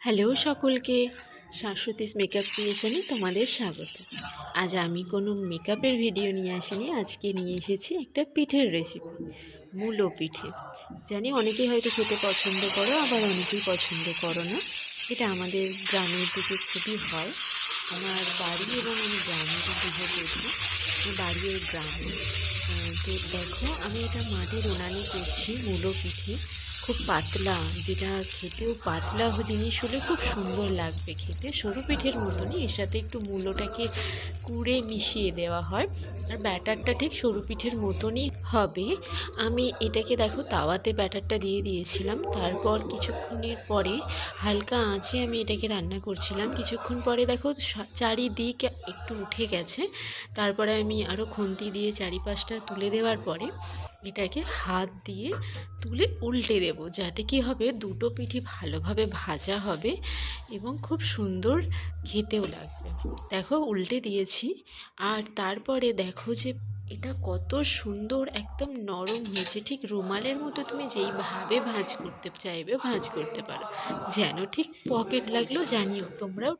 Hello সকলকে, শাশ্বতীস makeup ক্রিয়েশনে তোমাদের স্বাগত। আজ আমি কোনো মেকআপের ভিডিও নিয়ে আসিনি, আজকে নিয়ে এসেছি একটা পিঠের রেসিপি, মূলো পিঠে। জানি অনেকেই হয়তো খেতে পছন্দ করো, আবার অনেকেই পছন্দ করো না। এটা আমাদের গ্রামের দিকে খুবই হয়। আমার বাড়ি এবং আমি গ্রামের দিকে পেয়েছি, বাড়ি ওই গ্রামে। তো দেখো, আমি এটা মাটির উনানে করছি মূলো পিঠে। খুব পাতলা, যেটা খেতেও পাতলা জিনিস হলে খুব সুন্দর লাগবে খেতে, সরু পিঠের মতনই। এর সাথে একটু মূলোটাকে কুড়ে মিশিয়ে দেওয়া হয়, আর ব্যাটারটা ঠিক সরু পিঠের মতনই হবে। আমি এটাকে দেখো তাওয়াতে ব্যাটারটা দিয়ে দিয়েছিলাম, তারপর কিছুক্ষণের পরে হালকা আঁচে আমি এটাকে রান্না করছিলাম। কিছুক্ষণ পরে দেখো চারিদিক একটু উঠে গেছে, তারপরে আমি আরও খুন্তি দিয়ে চারিপাশটা তুলে দেওয়ার পরে এটাকে হাত দিয়ে তুলে উল্টে দেব, যাতে কি হবে দুটো পিঠি ভালোভাবে ভাজা হবে এবং খুব সুন্দর খেতেও লাগবে। দেখো উল্টে দিয়েছি, আর তারপরে দেখো যে এটা কত সুন্দর একদম নরম হয়েছে। ঠিক রুমালের মতো, তুমি যেইভাবে ভাঁজ করতে চাইবে ভাঁজ করতে পারো। যেন ঠিক পকেট লাগলো, জানিও তোমরাও